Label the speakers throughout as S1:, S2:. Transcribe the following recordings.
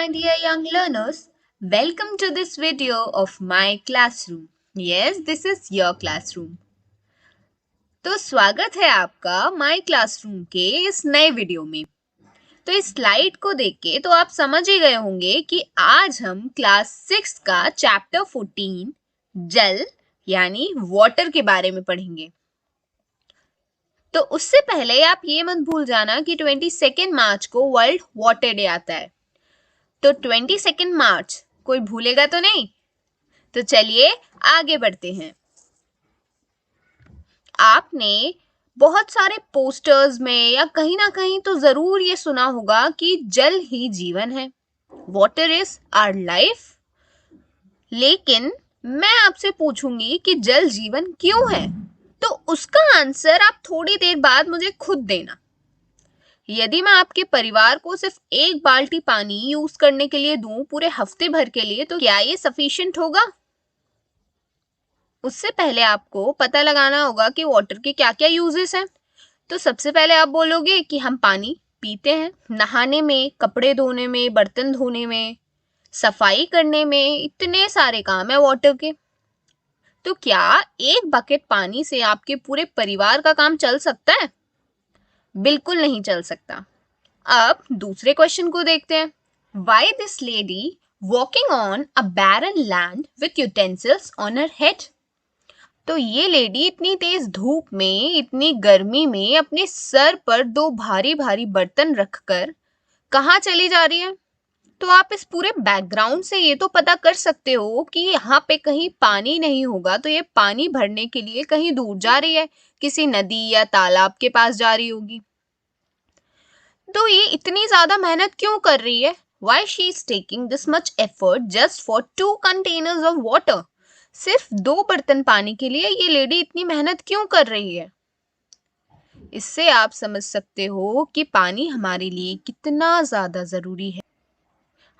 S1: my dear young learners. Welcome to this video of my classroom. Yes, this is your classroom. तो स्वागत है आपका my classroom के इस नए वीडियो में। तो इस स्लाइड को देख के तो आप समझ ही गए होंगे कि आज हम क्लास 6 का चैप्टर 14 जल यानी वाटर के बारे में पढ़ेंगे। तो उससे पहले आप ये मत भूल जाना कि 22 मार्च को वर्ल्ड वाटर डे आता है। तो 22 मार्च कोई भूलेगा तो नहीं? तो चलिए आगे बढ़ते हैं। आपने बहुत सारे पोस्टर्स में या कहीं ना कहीं तो जरूर ये सुना होगा कि जल ही जीवन है, वाटर इज आवर लाइफ। लेकिन मैं आपसे पूछूंगी कि जल जीवन क्यों है, तो उसका आंसर आप थोड़ी देर बाद मुझे खुद देना। यदि मैं आपके परिवार को सिर्फ एक बाल्टी पानी यूज करने के लिए दूं पूरे हफ्ते भर के लिए, तो क्या ये सफिशिएंट होगा? उससे पहले आपको पता लगाना होगा कि वाटर के क्या क्या यूजेस हैं। तो सबसे पहले आप बोलोगे कि हम पानी पीते हैं, नहाने में, कपड़े धोने में, बर्तन धोने में, सफाई करने में, इतने सारे काम है वाटर के। तो क्या एक बकेट पानी से आपके पूरे परिवार का काम चल सकता है? बिल्कुल नहीं चल सकता। अब दूसरे क्वेश्चन को देखते हैं। Why this lady walking on a barren land with utensils on her head? तो ये लेडी इतनी तेज धूप में, इतनी गर्मी में अपने सर पर दो भारी भारी बर्तन रखकर कहाँ चली जा रही है? तो आप इस पूरे बैकग्राउंड से ये तो पता कर सकते हो कि यहाँ पे कहीं पानी नहीं होगा, तो ये पानी भरने के लिए कहीं दूर जा रही है, किसी नदी या तालाब के पास जा रही होगी। तो ये इतनी ज्यादा मेहनत क्यों कर रही है? Why she is taking this much effort just for 2 containers of water? सिर्फ 2 बर्तन पानी के लिए ये लेडी इतनी मेहनत क्यों कर रही है? इससे आप समझ सकते हो कि पानी हमारे लिए कितना ज्यादा जरूरी है।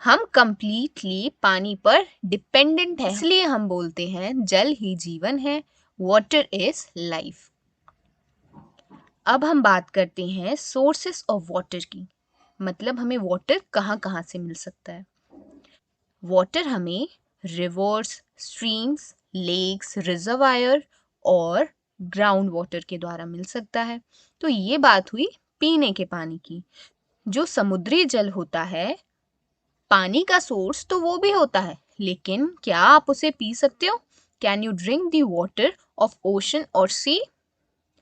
S1: हम कंप्लीटली पानी पर डिपेंडेंट है, इसलिए हम बोलते हैं जल ही जीवन है, वाटर इज लाइफ। अब हम बात करते हैं सोर्सेस ऑफ वाटर की, मतलब हमें वाटर कहाँ कहाँ से मिल सकता है। वाटर हमें रिवर्स, स्ट्रीम्स, लेक्स, रिजर्वायर और ग्राउंड वाटर के द्वारा मिल सकता है। तो ये बात हुई पीने के पानी की। जो समुद्री जल होता है, पानी का सोर्स तो वो भी होता है, लेकिन क्या आप उसे पी सकते हो? Can you drink the water of ocean और सी?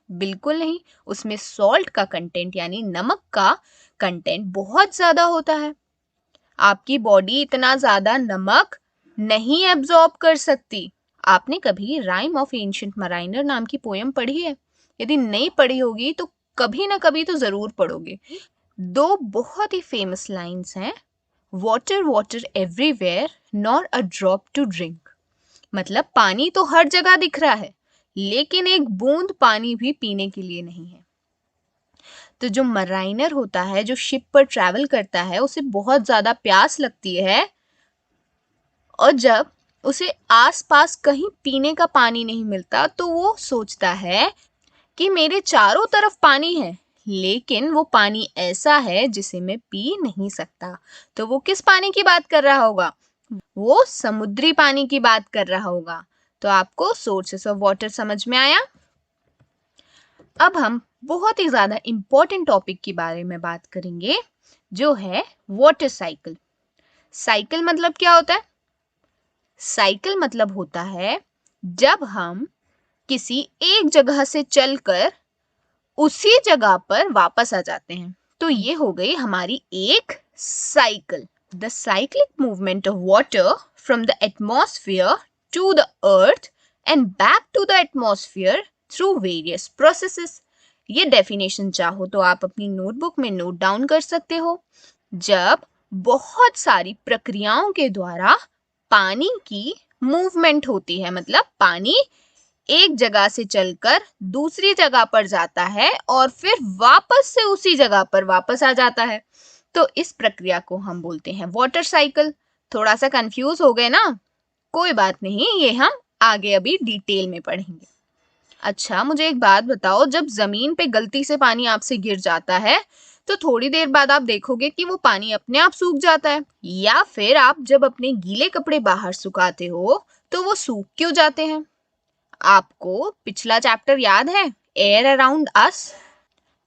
S1: बिल्कुल नहीं। उसमें सॉल्ट का कंटेंट यानी नमक का कंटेंट बहुत ज्यादा होता है। आपकी बॉडी इतना ज्यादा नमक नहीं एब्जॉर्ब कर सकती। आपने कभी राइम ऑफ एंशिएंट मराइनर नाम की पोयम पढ़ी है? यदि नहीं पढ़ी होगी तो कभी ना कभी तो जरूर पढ़ोगे। 2 बहुत ही फेमस लाइन्स हैं, water water everywhere nor a drop to drink. मतलब पानी तो हर जगह दिख रहा है, लेकिन एक बूंद पानी भी पीने के लिए नहीं है। तो जो मराइनर होता है, जो शिप पर ट्रैवल करता है, उसे बहुत ज्यादा प्यास लगती है, और जब उसे आसपास कहीं पीने का पानी नहीं मिलता तो वो सोचता है कि मेरे चारों तरफ पानी है, लेकिन वो पानी ऐसा है जिसे मैं पी नहीं सकता। तो वो किस पानी की बात कर रहा होगा? वो समुद्री पानी की बात कर रहा होगा। तो आपको सोर्सेस ऑफ वाटर समझ में आया? अब हम बहुत ही ज्यादा इंपॉर्टेंट टॉपिक के बारे में बात करेंगे, जो है वाटर साइकिल। साइकिल मतलब क्या होता है? साइकिल मतलब होता है जब हम किसी एक जगह से चलकर उसी जगह पर वापस आ जाते हैं, तो ये हो गई हमारी एक cycle. The cyclic movement of water from the atmosphere to the earth and back to the atmosphere through various processes. ये डेफिनेशन चाहो तो आप अपनी नोटबुक में नोट डाउन कर सकते हो। जब बहुत सारी प्रक्रियाओं के द्वारा पानी की मूवमेंट होती है, मतलब पानी एक जगह से चलकर दूसरी जगह पर जाता है और फिर वापस से उसी जगह पर वापस आ जाता है, तो इस प्रक्रिया को हम बोलते हैं वाटर साइकिल। थोड़ा सा कंफ्यूज हो गए ना? कोई बात नहीं, ये हम आगे अभी डिटेल में पढ़ेंगे। अच्छा, मुझे एक बात बताओ, जब जमीन पे गलती से पानी आपसे गिर जाता है तो थोड़ी देर बाद आप देखोगे कि वो पानी अपने आप सूख जाता है। या फिर आप जब अपने गीले कपड़े बाहर सुखाते हो तो वो सूख क्यों जाते हैं? आपको पिछला चैप्टर याद है, एयर अराउंड अस?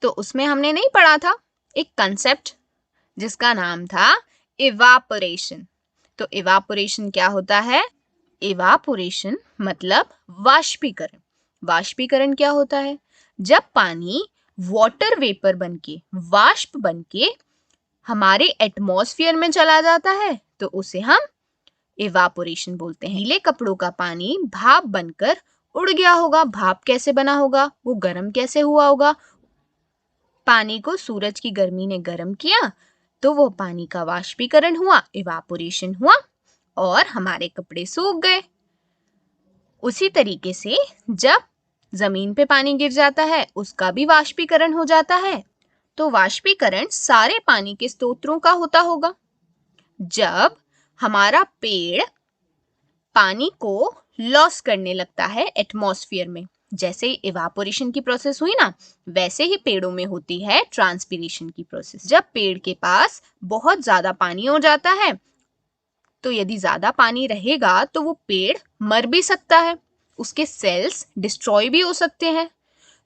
S1: तो उसमें हमने नहीं पढ़ा था एक कंसेप्ट जिसका नाम था इवापोरेशन। तो इवापोरेशन क्या होता है? इवापोरेशन मतलब वाष्पीकरण। वाष्पीकरण क्या होता है? जब पानी वाटर वेपर बनके, वाष्प बनके हमारे एटमॉस्फेयर में चला जाता है तो उसे हम इवापोरेशन बोलते हैं। गीले कपड़ों का पानी भाप बनकर उड़ गया होगा। भाप कैसे बना होगा? वो गर्म कैसे हुआ होगा? पानी को सूरज की गर्मी ने गर्म किया तो वो पानी का वाष्पीकरण हुआ, इवापोरेशन हुआ और हमारे कपड़े सूख गए। उसी तरीके से जब जमीन पे पानी गिर जाता है उसका भी वाष्पीकरण हो जाता है। तो वाष्पीकरण सारे पानी के स्रोतों का होता होगा। जब हमारा पेड़ पानी को लॉस करने लगता है एटमॉस्फेयर में, जैसे इवापोरेशन की प्रोसेस हुई ना, वैसे ही पेड़ों में होती है ट्रांसपिरेशन की प्रोसेस। जब पेड़ के पास बहुत ज्यादा पानी हो जाता है तो यदि ज्यादा पानी रहेगा तो वो पेड़ मर भी सकता है, उसके सेल्स डिस्ट्रॉय भी हो सकते हैं।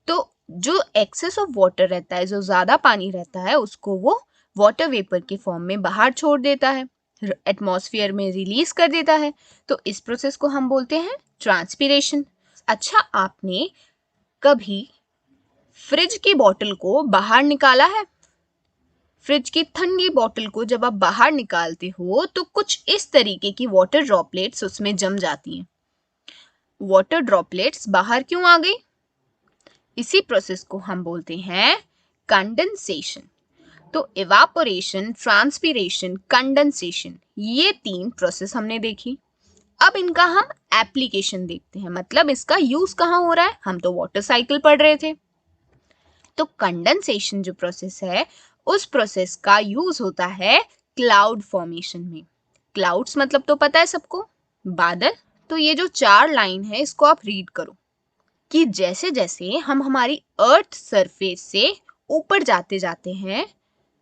S1: तो जो एक्सेस ऑफ वाटर रहता है, जो ज्यादा पानी रहता है, उसको वो वाटर वेपर के फॉर्म में बाहर छोड़ देता है, एटमॉस्फेयर में रिलीज कर देता है। तो इस प्रोसेस को हम बोलते हैं ट्रांसपिरेशन। अच्छा, आपने कभी फ्रिज की बोतल को बाहर निकाला है? फ्रिज की ठंडी बोतल को जब आप बाहर निकालते हो तो कुछ इस तरीके की वाटर ड्रॉपलेट्स उसमें जम जाती हैं। वाटर ड्रॉपलेट्स बाहर क्यों आ गई? इसी प्रोसेस को हम बोलते हैं कंडेंसेशन। तो इवापोरेशन, ट्रांसपिरेशन, कंडेंसेशन, ये 3 प्रोसेस हमने देखी। अब इनका हम एप्लीकेशन देखते हैं, मतलब इसका यूज कहाँ हो रहा है। हम तो वाटर साइकिल पढ़ रहे थे। तो कंडेंसेशन जो प्रोसेस है उस प्रोसेस का यूज होता है क्लाउड फॉर्मेशन में। क्लाउड्स मतलब तो पता है सबको, बादल। तो ये जो 4 लाइन है इसको आप रीड करो कि जैसे जैसे हम हमारी अर्थ सरफेस से ऊपर जाते जाते हैं,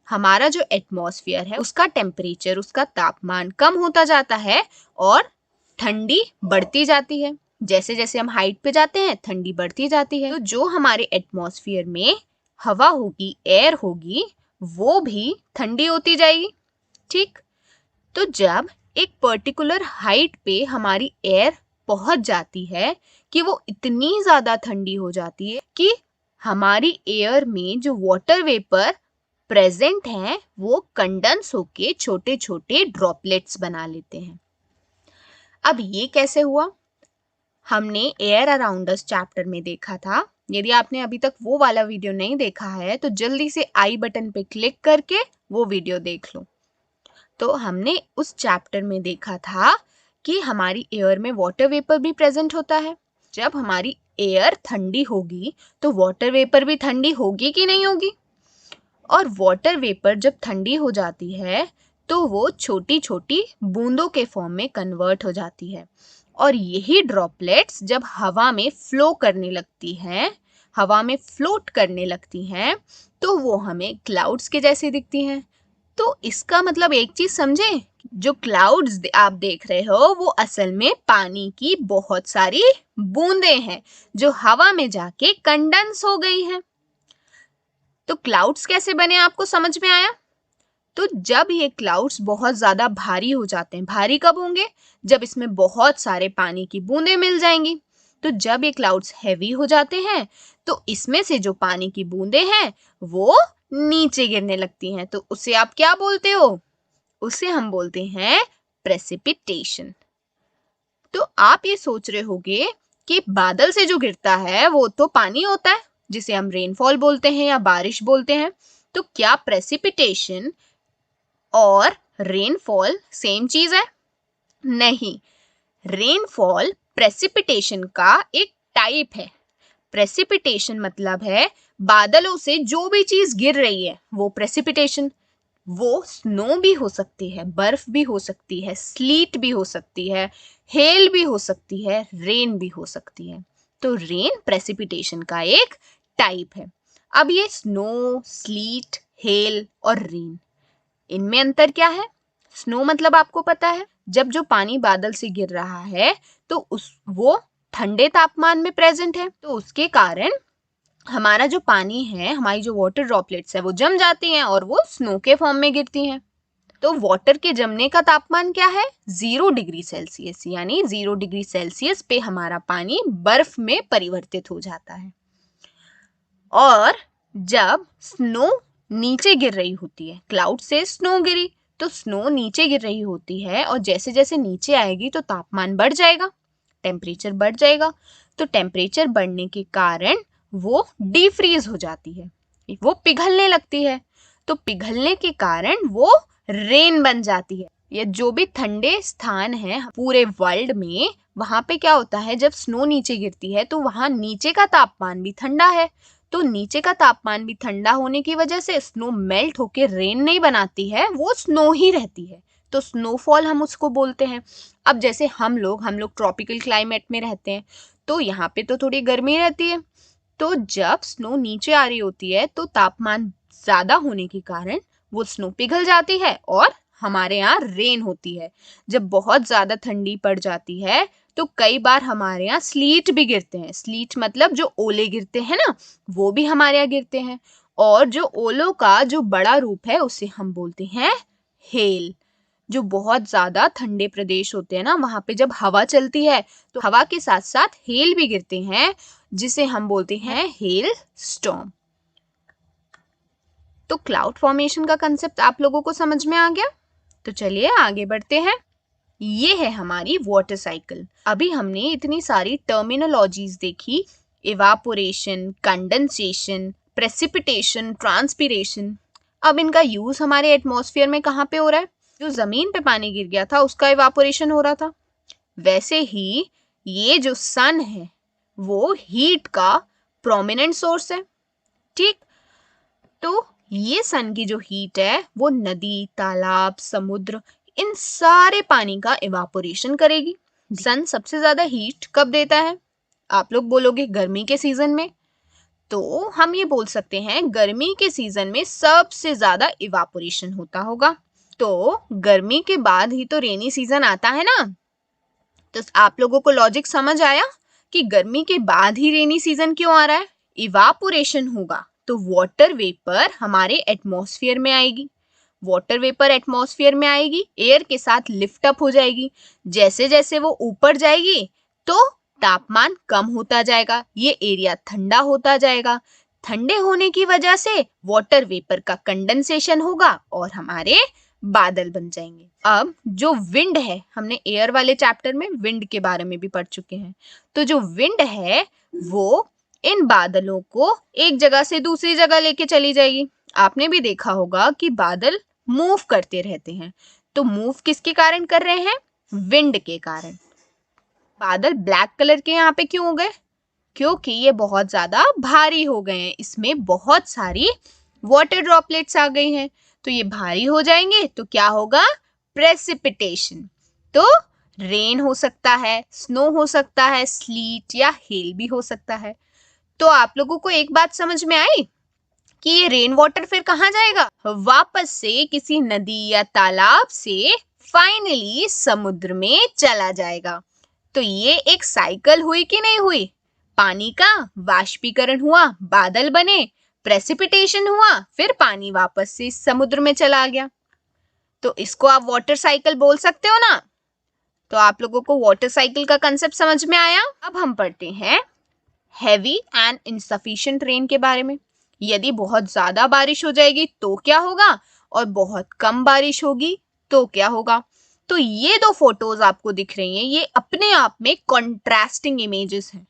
S1: हमारा जो एटमॉस्फेयर है उसका टेम्परेचर, उसका तापमान कम होता जाता है और ठंडी बढ़ती जाती है। जैसे जैसे हम हाइट पे जाते हैं ठंडी बढ़ती जाती है। तो जो हमारे एटमॉस्फेयर में हवा होगी, एयर होगी, वो भी ठंडी होती जाएगी। ठीक, तो जब एक पर्टिकुलर हाइट पे हमारी एयर पहुंच जाती है कि वो इतनी ज्यादा ठंडी हो जाती है कि हमारी एयर में जो वाटर वेपर प्रेजेंट हैं वो कंडेंस होके छोटे छोटे ड्रॉपलेट्स बना लेते हैं। अब ये कैसे हुआ? हमने एयर अराउंड अस चैप्टर में देखा था। यदि आपने अभी तक वो वाला वीडियो नहीं देखा है तो जल्दी से आई बटन पे क्लिक करके वो वीडियो देख लो। तो हमने उस चैप्टर में देखा था कि हमारी एयर में वाटर वेपर भी प्रेजेंट होता है। जब हमारी एयर ठंडी होगी तो वाटर वेपर भी ठंडी होगी कि नहीं होगी? और वाटर वेपर जब ठंडी हो जाती है तो वो छोटी छोटी बूंदों के फॉर्म में कन्वर्ट हो जाती है और यही ड्रॉपलेट्स जब हवा में फ्लो करने लगती हैं, हवा में फ्लोट करने लगती हैं, तो वो हमें क्लाउड्स के जैसे दिखती हैं। तो इसका मतलब एक चीज समझे, जो क्लाउड्स आप देख रहे हो वो असल में पानी की बहुत सारी बूंदें हैं जो हवा में जाके कंडेंस हो गई हैं। तो क्लाउड्स कैसे बने आपको समझ में आया? तो जब ये क्लाउड्स बहुत ज्यादा भारी हो जाते हैं, भारी कब होंगे? जब इसमें बहुत सारे पानी की बूंदें मिल जाएंगी। तो जब ये क्लाउड्स हैवी हो जाते हैं तो इसमें से जो पानी की बूंदें हैं वो नीचे गिरने लगती हैं। तो उसे आप क्या बोलते हो? उसे हम बोलते हैं प्रेसिपिटेशन। तो आप ये सोच रहे होगे कि बादल से जो गिरता है वो तो पानी होता है जिसे हम रेनफॉल बोलते हैं या बारिश बोलते हैं। तो क्या प्रेसिपिटेशन और रेनफॉल सेम चीज है? नहीं, रेनफॉल प्रेसिपिटेशन का एक टाइप है। प्रेसिपिटेशन मतलब है बादलों से जो भी चीज गिर रही है वो प्रेसिपिटेशन। वो स्नो भी हो सकती है, बर्फ भी हो सकती है, स्लीट भी हो सकती है, हेल भी हो सकती है, रेन भी हो सकती है। तो रेन प्रेसिपिटेशन का एक टाइप है। अब ये स्नो, स्लीट, हेल और रेन। इनमें अंतर क्या है? स्नो मतलब आपको पता है, जब जो पानी बादल से गिर रहा है तो वो ठंडे तापमान में प्रेजेंट है, तो उसके कारण हमारा जो पानी है, हमारी जो वाटर ड्रॉपलेट्स है वो जम जाती हैं और वो स्नो के फॉर्म में गिरती हैं। तो वाटर के जमने का तापमान क्या है? 0 डिग्री सेल्सियस, यानी 0 डिग्री सेल्सियस पे हमारा पानी बर्फ में परिवर्तित हो जाता है। और जब स्नो नीचे गिर रही होती है, क्लाउड से स्नो गिरी तो स्नो नीचे गिर रही होती है और जैसे जैसे नीचे आएगी तो तापमान बढ़ जाएगा, टेम्परेचर बढ़ जाएगा। तो टेम्परेचर बढ़ने के कारण वो डीफ्रीज हो जाती है, वो पिघलने लगती है। तो पिघलने के कारण वो रेन बन जाती है। ये जो भी ठंडे स्थान है पूरे वर्ल्ड में, वहां पे क्या होता है, जब स्नो नीचे गिरती है तो वहां नीचे का तापमान भी ठंडा है, तो नीचे का तापमान भी ठंडा होने की वजह से स्नो मेल्ट होके रेन नहीं बनाती है, वो स्नो ही रहती है। तो स्नोफॉल हम उसको बोलते हैं। अब जैसे हम लोग ट्रॉपिकल क्लाइमेट में रहते हैं, तो यहाँ पे तो थोड़ी गर्मी रहती है, तो जब स्नो नीचे आ रही होती है तो तापमान ज्यादा होने के कारण वो स्नो पिघल जाती है और हमारे यहाँ रेन होती है। जब बहुत ज्यादा ठंडी पड़ जाती है तो कई बार हमारे यहाँ स्लीट भी गिरते हैं। स्लीट मतलब जो ओले गिरते हैं ना, वो भी हमारे यहाँ गिरते हैं। और जो ओलों का जो बड़ा रूप है उसे हम बोलते हैं हेल। जो बहुत ज्यादा ठंडे प्रदेश होते हैं ना, वहां पे जब हवा चलती है तो हवा के साथ साथ हेल भी गिरते हैं, जिसे हम बोलते हैं हेल स्टॉर्म। तो क्लाउड फॉर्मेशन का कंसेप्ट आप लोगों को समझ में आ गया? तो चलिए आगे बढ़ते हैं। ये है हमारी वाटर साइकिल। अभी हमने इतनी सारी टर्मिनोलॉजीज देखी, इवापोरेशन, कंडेंसेशन, प्रेसिपिटेशन, ट्रांसपिरेशन। अब इनका यूज हमारे एटमॉस्फेयर में कहाँ पे हो रहा है? जो जमीन पे पानी गिर गया था उसका इवापोरेशन हो रहा था। वैसे ही ये जो सन है वो हीट का प्रोमिनेंट सोर्स है, ठीक? तो ये सन की जो हीट है वो नदी, तालाब, समुद्र, इन सारे पानी का इवापोरेशन करेगी। सन सबसे ज्यादा हीट कब देता है? आप लोग बोलोगे गर्मी के सीजन में, तो हम ये बोल सकते हैं गर्मी के सीजन में सबसे ज्यादा इवापोरेशन होता होगा। तो गर्मी के बाद ही तो रेनी सीजन आता है ना। तो आप लोगों को लॉजिक समझ आया कि गर्मी के बाद ही रेनी सीजन क्यों आ रहा है? इवापोरेशन होगा तो वाटर वेपर हमारे एटमॉस्फेयर में आएगी। वाटर वेपर एटमॉस्फेयर में आएगी, एयर के साथ लिफ्ट अप हो जाएगी। जैसे जैसे वो ऊपर जाएगी तो तापमान कम होता जाएगा, ये एरिया ठंडा होता जाएगा। ठंडे होने की वजह से वाटर वेपर का कंडेंसेशन होगा और हमारे बादल बन जाएंगे। अब जो विंड है, हमने एयर वाले चैप्टर में विंड के बारे में भी पढ़ चुके हैं। तो जो विंड है वो इन बादलों को एक जगह से दूसरी जगह लेके चली जाएगी। आपने भी देखा होगा कि बादल मूव करते रहते हैं। तो मूव किसके कारण कर रहे हैं? विंड के कारण। बादल ब्लैक कलर के यहाँ पे क्यों हो गए? क्योंकि ये बहुत ज्यादा भारी हो गए हैं, इसमें बहुत सारी वाटर ड्रॉपलेट्स आ गई हैं। तो ये भारी हो जाएंगे तो क्या होगा? प्रेसिपिटेशन। तो रेन हो सकता है, स्नो हो सकता है, स्लीट या हेल भी हो सकता है। तो आप लोगों को एक बात समझ में आई कि ये रेन वाटर फिर कहाँ जाएगा? वापस से किसी नदी या तालाब से फाइनली समुद्र में चला जाएगा। तो ये एक साइकिल हुई कि नहीं हुई? पानी का वाष्पीकरण हुआ, बादल बने, प्रेसिपिटेशन हुआ, फिर पानी वापस से समुद्र में चला गया। तो इसको आप वाटर साइकिल बोल सकते हो ना। तो आप लोगों को वाटर साइकिल का कंसेप्ट समझ में आया। अब हम पढ़ते हैं हैवी एंड इनसफिशिएंट रेन के बारे में। यदि बहुत ज्यादा बारिश हो जाएगी तो क्या होगा, और बहुत कम बारिश होगी तो क्या होगा। तो ये दो फोटोज आपको दिख रही हैं, ये अपने आप में कॉन्ट्रास्टिंग इमेजेस हैं।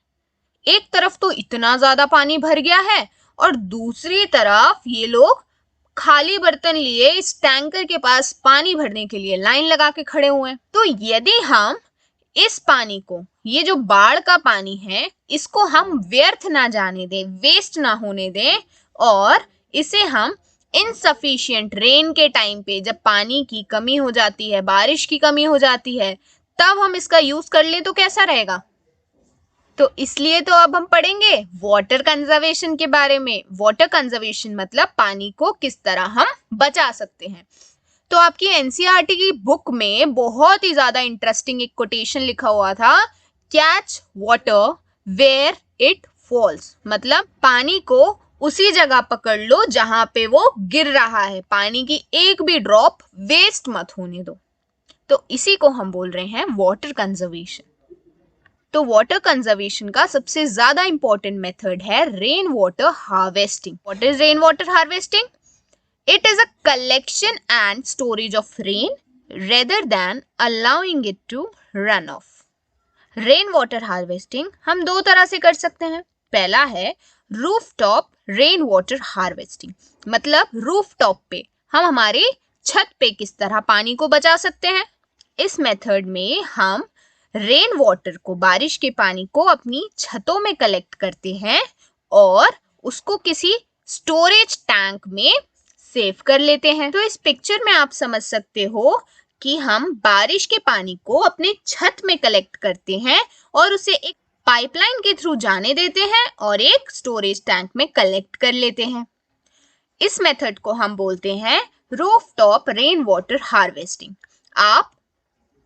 S1: एक तरफ तो इतना ज्यादा पानी भर गया है और दूसरी तरफ ये लोग खाली बर्तन लिए इस टैंकर के पास पानी भरने के लिए लाइन लगा के खड़े हुए हैं। तो यदि हम इस पानी को, ये जो बाढ़ का पानी है, इसको हम व्यर्थ ना जाने दें, वेस्ट ना होने दें, और इसे हम इनसफिशिएंट रेन के टाइम पे, जब पानी की कमी हो जाती है, बारिश की कमी हो जाती है, तब हम इसका यूज कर ले तो कैसा रहेगा? तो इसलिए तो अब हम पढ़ेंगे वाटर कंजर्वेशन के बारे में। वाटर कंजर्वेशन मतलब पानी को किस तरह हम बचा सकते हैं। तो आपकी एनसीईआरटी की बुक में बहुत ही ज्यादा इंटरेस्टिंग एक कोटेशन लिखा हुआ था, catch water where it falls, मतलब पानी को उसी जगह पकड़ लो जहां पे वो गिर रहा है, पानी की एक भी ड्रॉप वेस्ट मत होने दो। तो इसी को हम बोल रहे हैं वाटर कंजर्वेशन। तो वाटर कंजर्वेशन का सबसे ज्यादा इंपॉर्टेंट मेथड है rain water harvesting. What is rain water harvesting? It is a collection and storage of rain rather than allowing it to run off. Rain water harvesting हम दो तरह से कर सकते हैं। पहला है रूफटॉप रेन वाटर हार्वेस्टिंग, मतलब रूफटॉप पे हम हमारे छत पे किस तरह पानी को बचा सकते हैं। इस मेथड में हम रेन वाटर को, बारिश के पानी को अपनी छतों में कलेक्ट करते हैं और उसको किसी स्टोरेज टैंक में सेव कर लेते हैं। तो इस पिक्चर में आप समझ सकते हो कि हम बारिश के पानी को अपने छत में कलेक्ट करते हैं और उसे एक पाइपलाइन के थ्रू जाने देते हैं और एक स्टोरेज टैंक में कलेक्ट कर लेते हैं। इस मेथड को हम बोलते हैं रूफटॉप रेन वाटर हार्वेस्टिंग। आप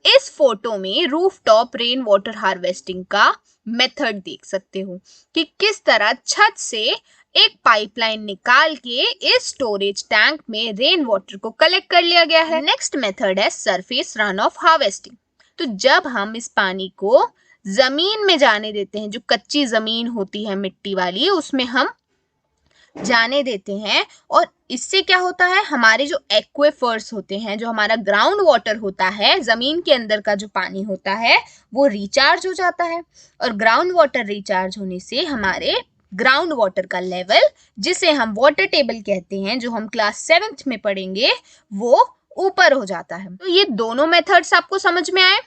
S1: इस फोटो में रूफटॉप रेन वाटर हार्वेस्टिंग का मेथड देख सकते हो कि किस तरह छत से एक पाइपलाइन निकाल के इस स्टोरेज टैंक में रेन वाटर को कलेक्ट कर लिया गया है। नेक्स्ट मेथड है सरफेस रन ऑफ हार्वेस्टिंग। तो जब हम इस पानी को जमीन में जाने देते हैं, जो कच्ची जमीन होती है मिट्टी वाली, उसमें हम जाने देते हैं और इससे क्या होता है, हमारे जो एक्वेफर्स होते हैं, जो हमारा ग्राउंड वाटर होता है, जमीन के अंदर का जो पानी होता है, वो रिचार्ज हो जाता है। और ग्राउंड वाटर रिचार्ज होने से हमारे ग्राउंड वाटर का लेवल, जिसे हम वाटर टेबल कहते हैं, जो हम क्लास 7th में पढ़ेंगे, वो ऊपर हो जाता है। तो ये दोनों मेथड्स आपको समझ में आए।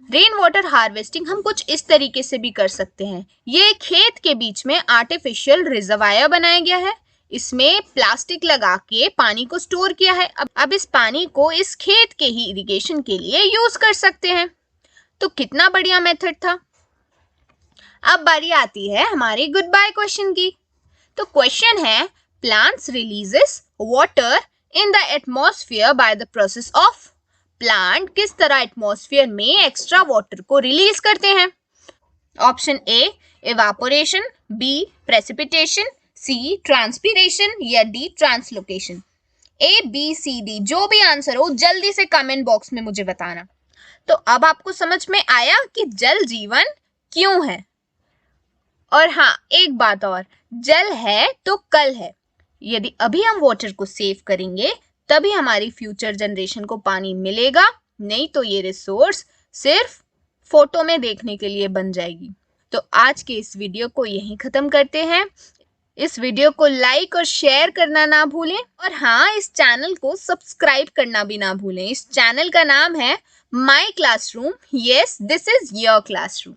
S1: रेन वाटर हार्वेस्टिंग हम कुछ इस तरीके से भी कर सकते हैं। ये खेत के बीच में आर्टिफिशियल रिजर्वायर बनाया गया है, इसमें प्लास्टिक लगा के पानी को स्टोर किया है। अब इस पानी को इस खेत के ही इरिगेशन के लिए यूज कर सकते हैं। तो कितना बढ़िया मेथड था। अब बारी आती है हमारी गुड बाय क्वेश्चन की। तो क्वेश्चन है, plants releases water in the atmosphere by the process of. Plant किस तरह एटमॉस्फेयर में एक्स्ट्रा वाटर को रिलीज करते हैं? Option A evaporation, B precipitation, C transpiration या D translocation. A B C D, जो भी आंसर हो जल्दी से कमेंट बॉक्स में मुझे बताना। तो अब आपको समझ में आया कि जल जीवन क्यों है। और हाँ, एक बात और, जल है तो कल है। यदि अभी हम वाटर को सेव करेंगे तभी हमारी फ्यूचर जनरेशन को पानी मिलेगा, नहीं तो ये रिसोर्स सिर्फ फोटो में देखने के लिए बन जाएगी। तो आज के इस वीडियो को यहीं खत्म करते हैं। इस वीडियो को लाइक और शेयर करना ना भूलें और हाँ, इस चैनल को सब्सक्राइब करना भी ना भूलें। इस चैनल का नाम है my classroom. Yes, this is your classroom.